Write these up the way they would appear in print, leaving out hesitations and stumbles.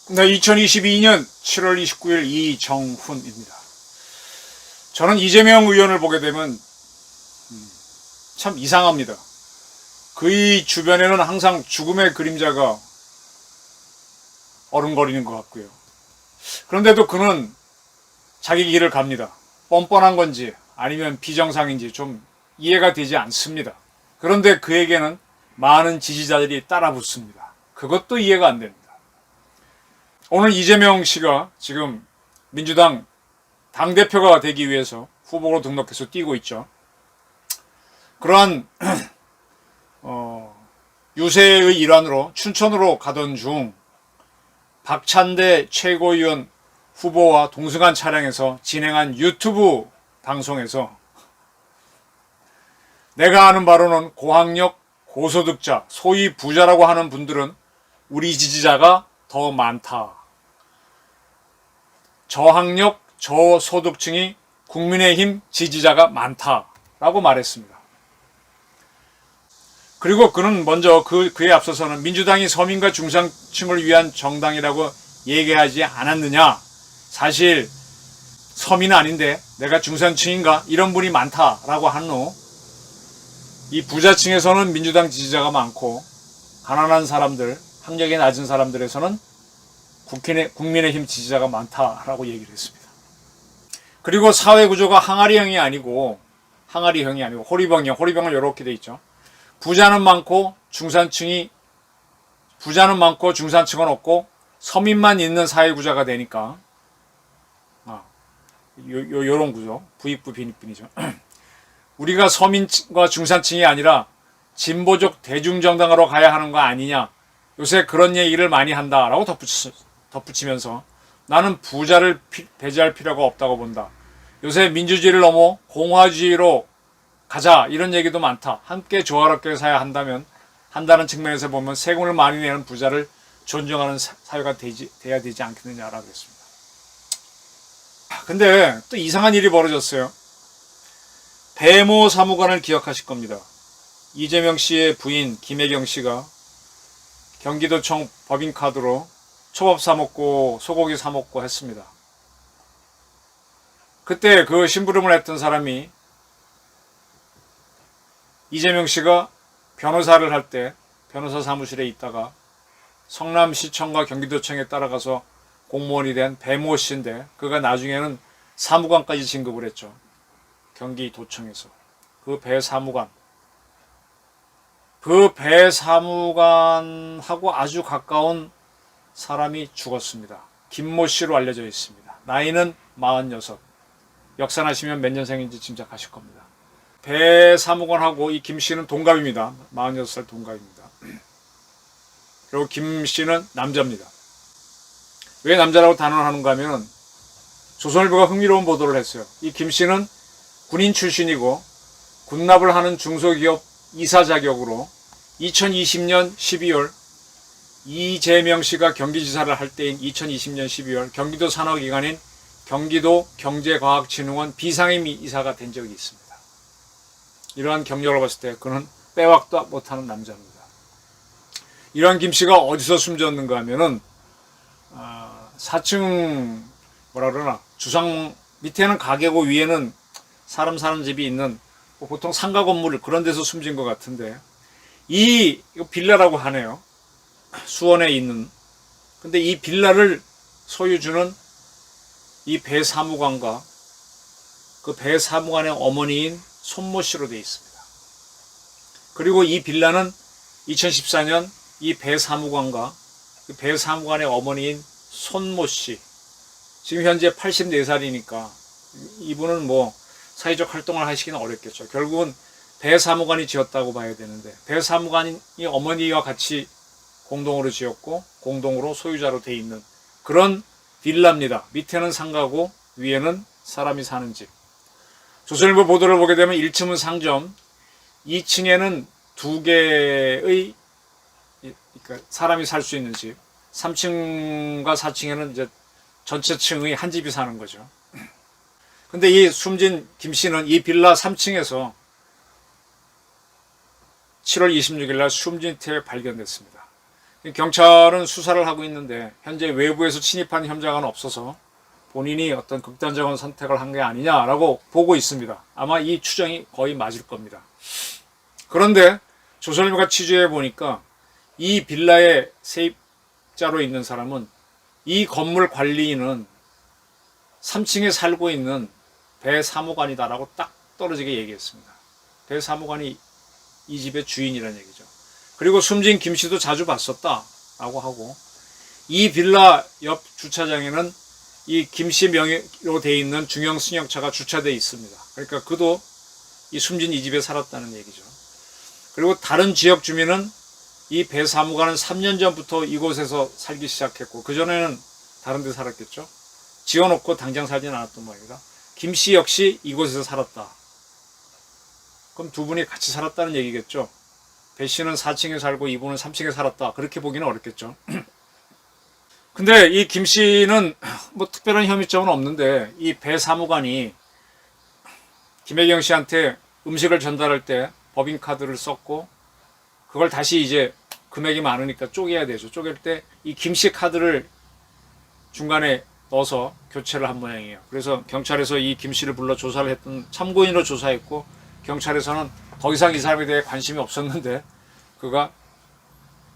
네, 2022년 7월 29일 이정훈입니다. 저는 이재명 의원을 보게 되면 참 이상합니다. 그의 주변에는 항상 죽음의 그림자가 어른거리는 것 같고요. 그런데도 그는 자기 길을 갑니다. 뻔뻔한 건지 아니면 비정상인지 좀 이해가 되지 않습니다. 그런데 그에게는 많은 지지자들이 따라 붙습니다. 그것도 이해가 안 됩니다. 오늘 이재명 씨가 지금 민주당 당대표가 되기 위해서 후보로 등록해서 뛰고 있죠. 그러한 유세의 일환으로 춘천으로 가던 중 박찬대 최고위원 후보와 동승한 차량에서 진행한 유튜브 방송에서 내가 아는 바로는 고학력, 고소득자, 소위 부자라고 하는 분들은 우리 지지자가 더 많다. 저학력, 저소득층이 국민의힘 지지자가 많다라고 말했습니다. 그리고 그는 먼저 그에 앞서서는 민주당이 서민과 중산층을 위한 정당이라고 얘기하지 않았느냐. 사실 서민은 아닌데 내가 중산층인가 이런 분이 많다라고 한 후 이 부자층에서는 민주당 지지자가 많고 가난한 사람들, 학력이 낮은 사람들에서는 국민의힘 지지자가 많다라고 얘기를 했습니다. 그리고 사회구조가 항아리형이 아니고 호리병이요. 호리병은 이렇게 돼 있죠. 부자는 많고 중산층은 없고 서민만 있는 사회구조가 되니까 요런 구조, 부익부 빈익빈이죠. 우리가 서민과 중산층이 아니라 진보적 대중정당으로 가야 하는 거 아니냐. 요새 그런 얘기를 많이 한다라고 덧붙이면서 나는 부자를 배제할 필요가 없다고 본다. 요새 민주주의를 넘어 공화주의로 가자 이런 얘기도 많다. 함께 조화롭게 사야 한다는 측면에서 보면 세금을 많이 내는 부자를 존중하는 사회가 돼야 되지 않겠느냐라고 했습니다. 근데 또 이상한 일이 벌어졌어요. 배모 사무관을 기억하실 겁니다. 이재명 씨의 부인 김혜경 씨가 경기도청 법인카드로 초밥 사먹고 소고기 사먹고 했습니다. 그때 그 심부름을 했던 사람이 이재명 씨가 변호사를 할 때 변호사 사무실에 있다가 성남시청과 경기도청에 따라가서 공무원이 된 배모 씨인데 그가 나중에는 사무관까지 진급을 했죠. 경기도청에서. 그 배사무관하고 아주 가까운 사람이 죽었습니다. 김모 씨로 알려져 있습니다. 나이는 46. 역산하시면 몇 년생인지 짐작하실 겁니다. 배사무관하고 이 김 씨는 동갑입니다. 46살 동갑입니다. 그리고 김 씨는 남자입니다. 왜 남자라고 단언하는가 하면 조선일보가 흥미로운 보도를 했어요. 이 김 씨는 군인 출신이고 군납을 하는 중소기업 이사 자격으로 2020년 12월 이재명 씨가 경기지사를 할 때인 2020년 12월 경기도 산하기관인 경기도 경제과학진흥원 비상임 이사가 된 적이 있습니다. 이러한 경력을 봤을 때 그는 빼박도 못하는 남자입니다. 이러한 김 씨가 어디서 숨졌는가 하면은 4층 주상 밑에는 가게고 위에는 사람 사는 집이 있는 보통 상가 건물 그런 데서 숨진 것 같은데 이거 빌라라고 하네요. 수원에 있는. 근데 이 빌라를 소유주는 이 배사무관과 그 배사무관의 어머니인 손모 씨로 되어 있습니다. 그리고 이 빌라는 2014년 이 배사무관과 그 배사무관의 어머니인 손모 씨 지금 현재 84살이니까 이분은 사회적 활동을 하시기는 어렵겠죠. 결국은 배사무관이 지었다고 봐야 되는데 배사무관이 어머니와 같이 공동으로 지었고 공동으로 소유자로 돼 있는 그런 빌라입니다. 밑에는 상가고 위에는 사람이 사는 집. 조선일보 보도를 보게 되면 1층은 상점, 2층에는 2개의 그러니까 사람이 살 수 있는 집, 3층과 4층에는 이제 전체 층의 한 집이 사는 거죠. 근데 이 숨진 김 씨는 이 빌라 3층에서 7월 26일 날 숨진 채 발견됐습니다. 경찰은 수사를 하고 있는데 현재 외부에서 침입한 현장은 없어서 본인이 어떤 극단적인 선택을 한 게 아니냐라고 보고 있습니다. 아마 이 추정이 거의 맞을 겁니다. 그런데 조선일보가 취재해 보니까 이 빌라의 세입자로 있는 사람은 이 건물 관리인은 3층에 살고 있는 배 사무관이다라고 딱 떨어지게 얘기했습니다. 배 사무관이 이 집의 주인이라는 얘기죠. 그리고 숨진 김 씨도 자주 봤었다라고 하고, 이 빌라 옆 주차장에는 이 김 씨 명의로 돼 있는 중형 승용차가 주차되어 있습니다. 그러니까 그도 이 숨진 이 집에 살았다는 얘기죠. 그리고 다른 지역 주민은 이 배 사무관은 3년 전부터 이곳에서 살기 시작했고, 그전에는 다른 데 살았겠죠. 지어놓고 당장 살지는 않았던 모양이다. 김 씨 역시 이곳에서 살았다. 그럼 두 분이 같이 살았다는 얘기겠죠. 배 씨는 4층에 살고 이분은 3층에 살았다. 그렇게 보기는 어렵겠죠. 근데 이 김 씨는 뭐 특별한 혐의점은 없는데, 이 배 사무관이 김혜경 씨한테 음식을 전달할 때 법인카드를 썼고, 그걸 다시 이제 금액이 많으니까 쪼개야 되죠. 쪼갤 때 이 김 씨 카드를 중간에 넣어서 교체를 한 모양이에요. 그래서 경찰에서 이 김 씨를 불러 조사를 했던, 참고인으로 조사했고, 경찰에서는 더 이상 이 사람에 대해 관심이 없었는데 그가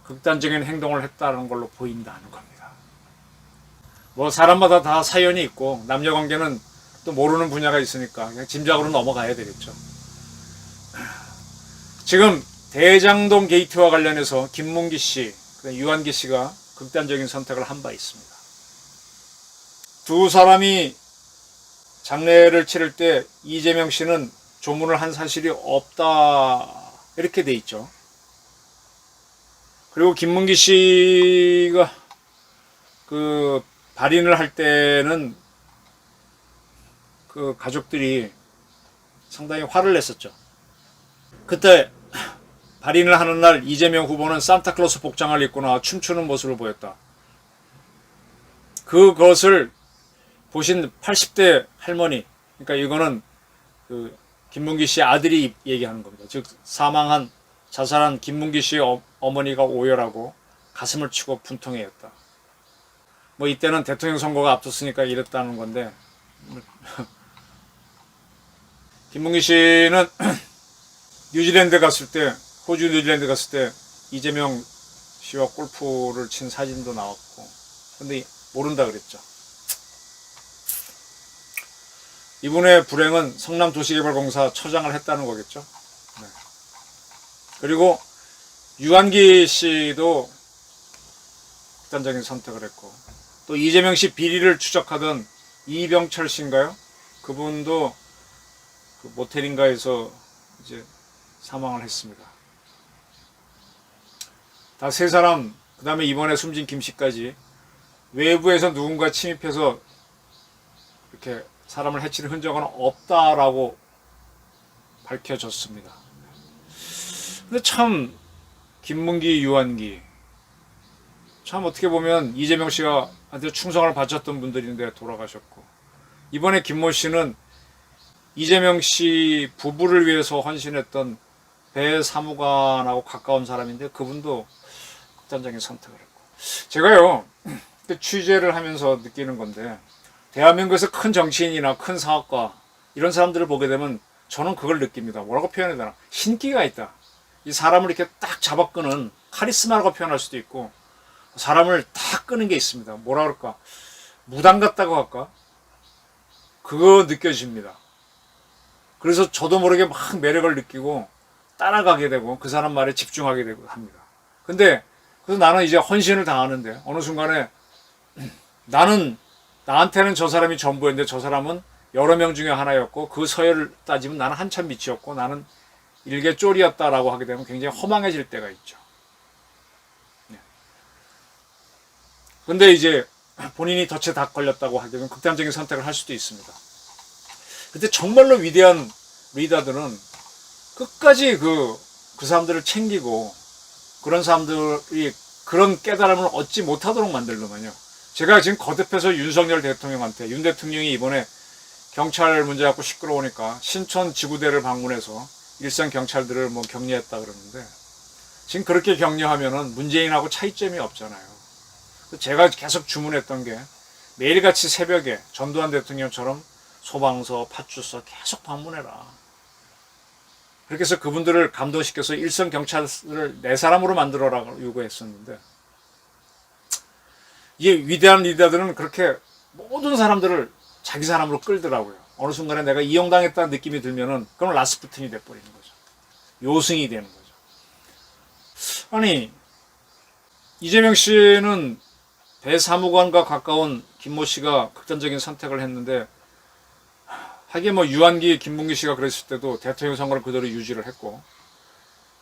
극단적인 행동을 했다는 걸로 보인다는 겁니다. 뭐 사람마다 다 사연이 있고 남녀관계는 또 모르는 분야가 있으니까 그냥 짐작으로 넘어가야 되겠죠. 지금 대장동 게이트와 관련해서 김문기 씨, 유한기 씨가 극단적인 선택을 한 바 있습니다. 두 사람이 장례를 치를 때 이재명 씨는 조문을 한 사실이 없다, 이렇게 돼 있죠. 그리고 김문기 씨가 그 발인을 할 때는 그 가족들이 상당히 화를 냈었죠. 그때 발인을 하는 날 이재명 후보는 산타클로스 복장을 입고 나와 춤추는 모습을 보였다. 그것을 보신 80대 할머니, 그러니까 이거는 그 김문기 씨 아들이 얘기하는 겁니다. 즉 사망한, 자살한 김문기 씨의 어머니가 오열하고 가슴을 치고 분통해했다. 뭐 이때는 대통령 선거가 앞뒀으니까 이랬다는 건데, 김문기 씨는 뉴질랜드 갔을 때, 호주 뉴질랜드 갔을 때 이재명 씨와 골프를 친 사진도 나왔고, 근데 모른다 그랬죠. 이분의 불행은 성남도시개발공사 처장을 했다는 거겠죠. 네. 그리고 유한기 씨도 극단적인 선택을 했고, 또 이재명 씨 비리를 추적하던 이병철 씨인가요? 그분도 그 모텔인가에서 이제 사망을 했습니다. 다 세 사람, 그 다음에 이번에 숨진 김 씨까지 외부에서 누군가 침입해서 이렇게 사람을 해치는 흔적은 없다라고 밝혀졌습니다. 근데 참 김문기, 유한기, 참 어떻게 보면 이재명 씨가 한테 충성을 바쳤던 분들인데 돌아가셨고, 이번에 김모 씨는 이재명 씨 부부를 위해서 헌신했던 배 사무관하고 가까운 사람인데 그분도 극단적인 선택을 했고, 제가요 취재를 하면서 느끼는 건데, 대한민국에서 큰 정치인이나 큰 사업가 이런 사람들을 보게 되면 저는 그걸 느낍니다. 뭐라고 표현해야 되나? 신기가 있다. 이 사람을 이렇게 딱 잡아끄는 카리스마라고 표현할 수도 있고, 사람을 딱 끄는 게 있습니다. 뭐라 그럴까? 무당 같다고 할까? 그거 느껴집니다. 그래서 저도 모르게 막 매력을 느끼고 따라가게 되고 그 사람 말에 집중하게 되고 합니다. 근데 그래서 나는 이제 헌신을 당하는데, 어느 순간에 나한테는 저 사람이 전부였는데 저 사람은 여러 명 중에 하나였고, 그 서열을 따지면 나는 한참 밑이었고 나는 일개 쫄이었다라고 하게 되면 굉장히 허망해질 때가 있죠. 근데 이제 본인이 덫에 다 걸렸다고 하게 되면 극단적인 선택을 할 수도 있습니다. 근데 정말로 위대한 리더들은 끝까지 그 사람들을 챙기고, 그런 사람들이 그런 깨달음을 얻지 못하도록 만들더만요. 제가 지금 거듭해서 윤석열 대통령한테, 윤 대통령이 이번에 경찰 문제 갖고 시끄러우니까 신촌 지구대를 방문해서 일선 경찰들을 뭐 격려했다 그러는데, 지금 그렇게 격려하면은 문재인하고 차이점이 없잖아요. 제가 계속 주문했던 게 매일같이 새벽에 전두환 대통령처럼 소방서, 파출소 계속 방문해라. 그렇게 해서 그분들을 감동시켜서 일선 경찰을 내 사람으로 만들어라 요구했었는데, 이 위대한 리더들은 그렇게 모든 사람들을 자기 사람으로 끌더라고요. 어느 순간에 내가 이용당했다는 느낌이 들면은 그럼 라스푸틴이 돼버리는 거죠. 요승이 되는 거죠. 아니, 이재명 씨는 대사무관과 가까운 김모 씨가 극단적인 선택을 했는데, 하긴 뭐 유한기, 김문기 씨가 그랬을 때도 대통령 선거를 그대로 유지를 했고,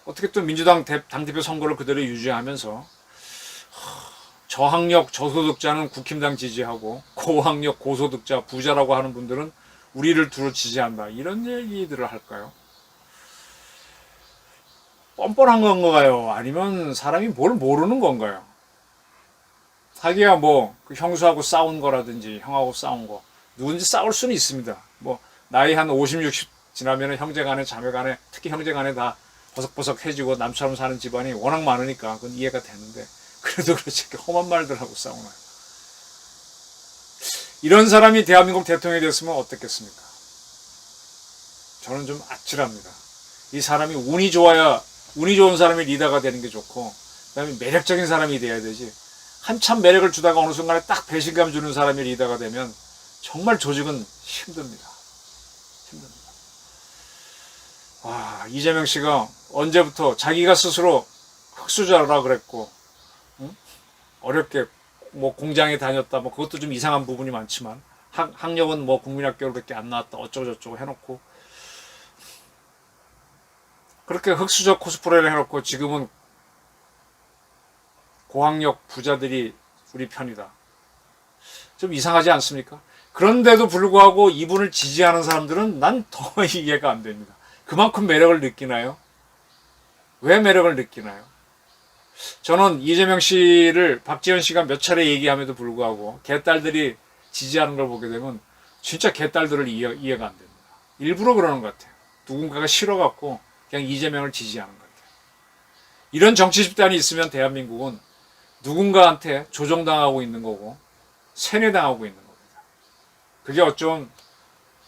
어떻게 또 민주당 당대표 선거를 그대로 유지하면서 저학력, 저소득자는 국힘당 지지하고 고학력, 고소득자, 부자라고 하는 분들은 우리를 두루 지지한다. 이런 얘기들을 할까요? 뻔뻔한 건가요? 아니면 사람이 뭘 모르는 건가요? 자기가 뭐 그 형수하고 싸운 거라든지 형하고 싸운 거, 누군지 싸울 수는 있습니다. 뭐 나이 한 50, 60 지나면 형제간에 자매간에, 특히 형제간에 다 버석버석해지고 남처럼 사는 집안이 워낙 많으니까 그건 이해가 되는데, 그래도 그렇지 이렇게 험한 말들 하고 싸우나요? 이런 사람이 대한민국 대통령이 됐으면 어떻겠습니까? 저는 좀 아찔합니다. 이 사람이 운이 좋아야, 운이 좋은 사람이 리더가 되는 게 좋고, 그다음에 매력적인 사람이 돼야 되지, 한참 매력을 주다가 어느 순간에 딱 배신감 주는 사람이 리더가 되면 정말 조직은 힘듭니다. 힘듭니다. 와, 이재명 씨가 언제부터 자기가 스스로 흑수저라 그랬고, 응? 어렵게 뭐 공장에 다녔다, 뭐 그것도 좀 이상한 부분이 많지만, 학력은 뭐 국민학교밖에 안 나왔다, 어쩌고저쩌고 해놓고, 그렇게 흑수저 코스프레를 해놓고 지금은 고학력 부자들이 우리 편이다. 좀 이상하지 않습니까? 그런데도 불구하고 이분을 지지하는 사람들은 난 더 이해가 안 됩니다. 그만큼 매력을 느끼나요? 왜 매력을 느끼나요? 저는 이재명 씨를 박지원 씨가 몇 차례 얘기함에도 불구하고 개딸들이 지지하는 걸 보게 되면 진짜 개딸들을 이해가 안 됩니다. 일부러 그러는 것 같아요. 누군가가 싫어갖고 그냥 이재명을 지지하는 것 같아요. 이런 정치 집단이 있으면 대한민국은 누군가한테 조종당하고 있는 거고 세뇌당하고 있는 겁니다. 그게 어쩜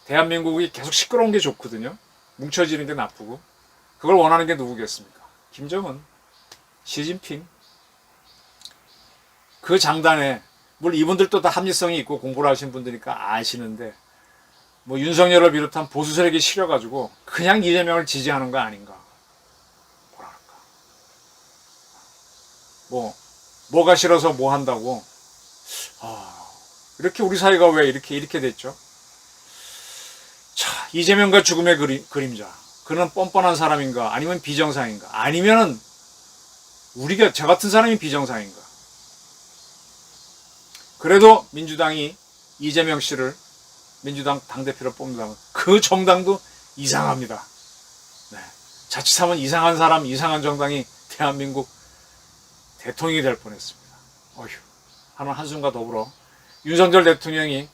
대한민국이 계속 시끄러운 게 좋거든요. 뭉쳐지는 게 나쁘고. 그걸 원하는 게 누구겠습니까? 김정은, 시진핑. 그 장단에, 물론 이분들도 다 합리성이 있고 공부를 하신 분들이니까 아시는데, 뭐 윤석열을 비롯한 보수 세력이 실려가지고 그냥 이재명을 지지하는 거 아닌가. 뭐랄까. 뭐가 싫어서 뭐 한다고. 이렇게 우리 사회가 왜 이렇게 됐죠? 자, 이재명과 죽음의 그림자. 그는 뻔뻔한 사람인가? 아니면 비정상인가? 아니면은 저 같은 사람이 비정상인가? 그래도 민주당이 이재명 씨를 민주당 당대표로 뽑는다면 그 정당도 이상합니다. 네. 자칫하면 이상한 사람, 이상한 정당이 대한민국 대통령이 될 뻔했습니다. 어휴, 하는 한숨과 더불어 윤석열 대통령이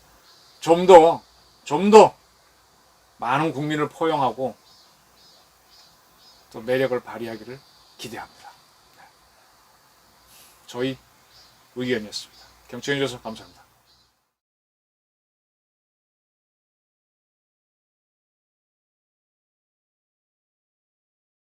좀 더 많은 국민을 포용하고 또 매력을 발휘하기를 기대합니다. 저희 의견이었습니다. 경청해 주셔서 감사합니다.